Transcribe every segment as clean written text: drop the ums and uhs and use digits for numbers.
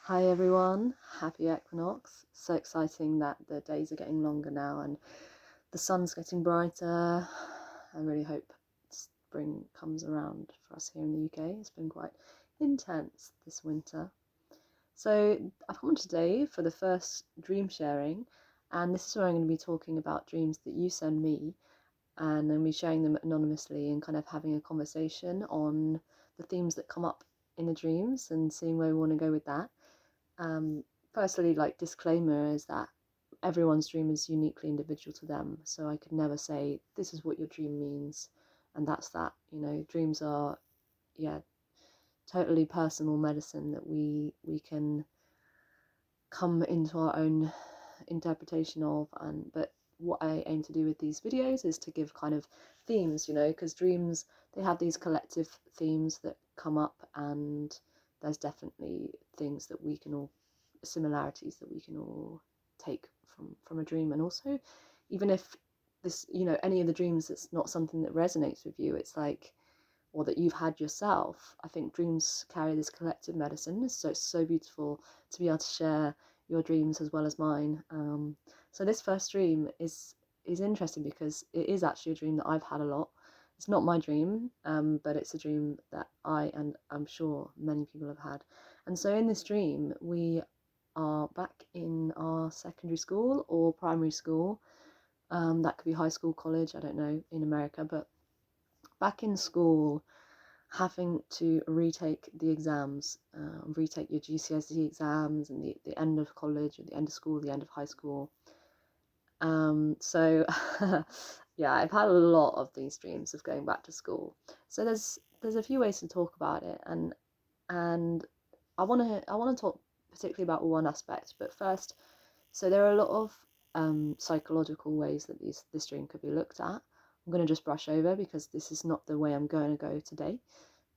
Hi everyone, happy equinox. So exciting that the days are getting longer now and the sun's getting brighter. I really hope spring comes around for us here in the UK. It's been quite intense this winter. So I've come on today for the first dream sharing, and this is where I'm going to be talking about dreams that you send me, and I'm be sharing them anonymously and kind of having a conversation on the themes that come up in the dreams and seeing where we want to go with that. um, Firstly, like disclaimer is that everyone's dream is uniquely individual to them, so I could never say this is what your dream means and that's that. Dreams are, yeah, totally personal medicine that we can come into our own interpretation of. And but what I aim to do with these videos is to give kind of themes, because dreams, they have these collective themes that come up, and there's definitely things that we can all, similarities that we can all take from a dream. And also, even if this, any of the dreams, it's not something that resonates with you, it's like, or that you've had yourself, I think dreams carry this collective medicine. So it's so beautiful to be able to share your dreams as well as mine. So this first dream is interesting because it is actually a dream that I've had a lot. It's not my dream, but it's a dream that I, and I'm sure many people have had. And so in this dream, we are back in our secondary school or primary school. That could be high school, college, I don't know, in America, but back in school, having to retake the exams, retake your GCSE exams, and the end of college, or the end of school, the end of high school. So yeah, I've had a lot of these dreams of going back to school. So there's a few ways to talk about it, and I want to talk particularly about one aspect. But first, so there are a lot of psychological ways that this dream could be looked at. I'm going to just brush over because this is not the way I'm going to go today.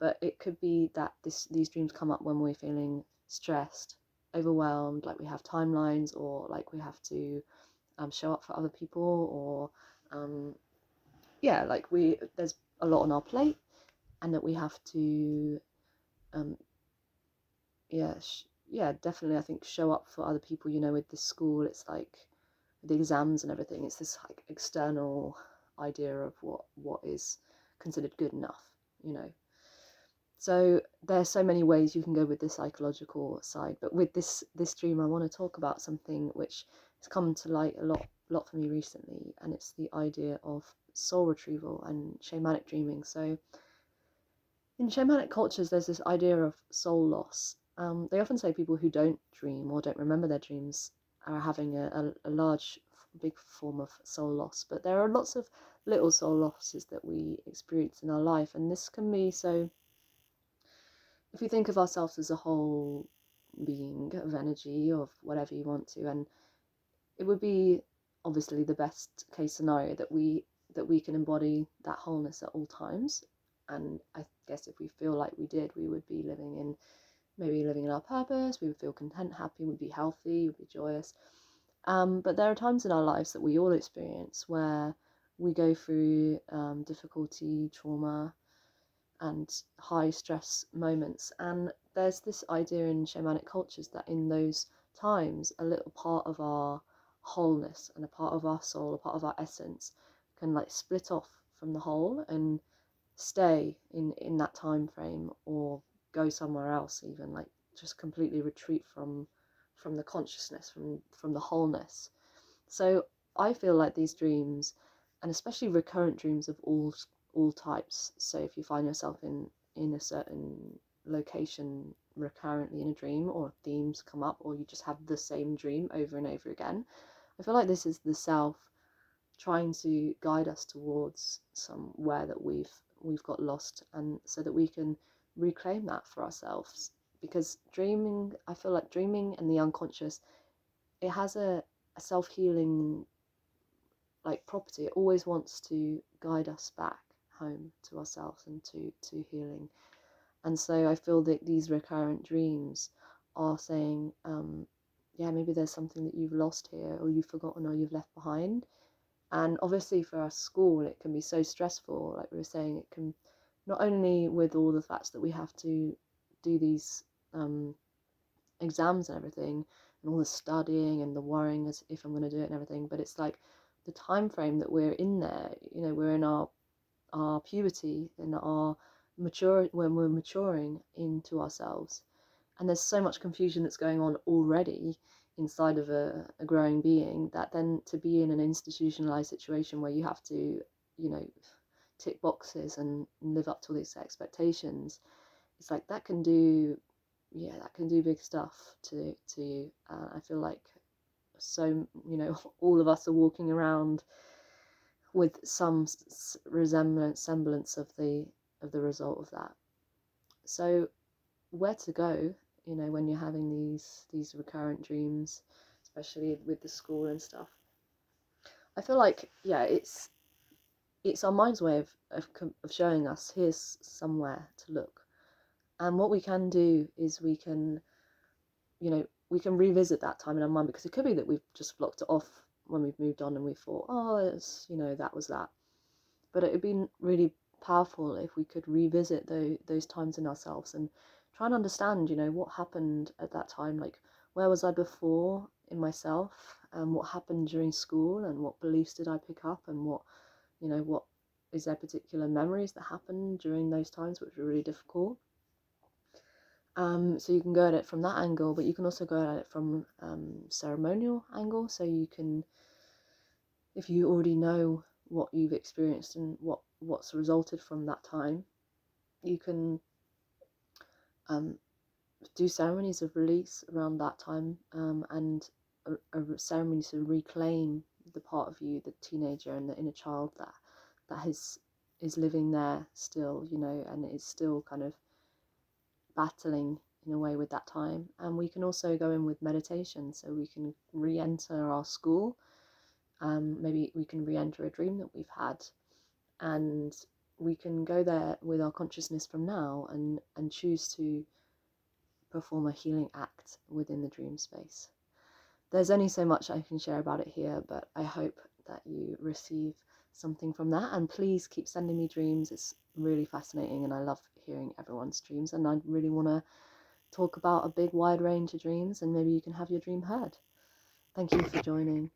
But it could be that these dreams come up when we're feeling stressed, overwhelmed, like we have timelines, or like we have to show up for other people, or like there's a lot on our plate, and that we have to um, yeah definitely, I think, show up for other people. With this school, it's like the exams and everything, it's this like external idea of what is considered good enough. So there's so many ways you can go with the psychological side, but with this dream, I want to talk about something which has come to light a lot for me recently, and it's the idea of soul retrieval and shamanic dreaming. So in shamanic cultures, there's this idea of soul loss. They often say people who don't dream or don't remember their dreams are having a large, big form of soul loss, but there are lots of little soul losses that we experience in our life, and this can be so. If we think of ourselves as a whole being of energy, of whatever you want to, and it would be obviously the best case scenario that we can embody that wholeness at all times. And I guess if we feel like we did, we would be living in our purpose. We would feel content, happy, we'd be healthy, we'd be joyous. But there are times in our lives that we all experience where we go through difficulty, trauma, and high stress moments. And there's this idea in shamanic cultures that in those times, a little part of our wholeness and a part of our soul, a part of our essence, can like split off from the whole and stay in that time frame, or go somewhere else, even like just completely retreat from the consciousness, from the wholeness. So I feel like these dreams, and especially recurrent dreams of all types. So if you find yourself in a certain location recurrently in a dream, or themes come up, or you just have the same dream over and over again, I feel like this is the self trying to guide us towards somewhere that we've got lost, and so that we can reclaim that for ourselves. Because dreaming, I feel like dreaming and the unconscious, it has a self-healing like property. It always wants to guide us back home to ourselves and to healing. And so I feel that these recurrent dreams are saying, yeah, maybe there's something that you've lost here, or you've forgotten, or you've left behind. And obviously for our school, it can be so stressful. Like we were saying, it can, not only with all the facts that we have to do these exams and everything, and all the studying and the worrying as if I'm going to do it and everything. But it's like the time frame that we're in there, you know, we're in our puberty and our when we're maturing into ourselves, and there's so much confusion that's going on already inside of a growing being, that then to be in an institutionalized situation where you have to, you know, tick boxes and live up to all these expectations, it's like that can do, yeah, that can do big stuff to you. I feel like, so, you know, all of us are walking around with some semblance of the result of that. So where to go, you know, when you're having these recurrent dreams, especially with the school and stuff. I feel like, yeah, it's our mind's way of showing us here's somewhere to look. And what we can do is we can, you know, we can revisit that time in our mind, because it could be that we've just blocked it off when we've moved on and we thought, oh, it's, you know, that was that. But it would be really powerful if we could revisit those times in ourselves and try and understand, you know, what happened at that time. Like, where was I before in myself, and what happened during school, and what beliefs did I pick up, and what, you know, what is there particular memories that happened during those times which were really difficult. So you can go at it from that angle, but you can also go at it from ceremonial angle. So you can, if you already know what you've experienced and what's resulted from that time, you can do ceremonies of release around that time, and a ceremony to reclaim the part of you, the teenager and the inner child that is living there still, you know, and is still kind of battling in a way with that time. And we can also go in with meditation, so we can re-enter our school. Maybe we can re-enter a dream that we've had, and we can go there with our consciousness from now and choose to perform a healing act within the dream space. There's only so much I can share about it here, but I hope that you receive something from that. And please keep sending me dreams. It's really fascinating, and I love hearing everyone's dreams, and I really want to talk about a big wide range of dreams, and maybe you can have your dream heard. Thank you for joining.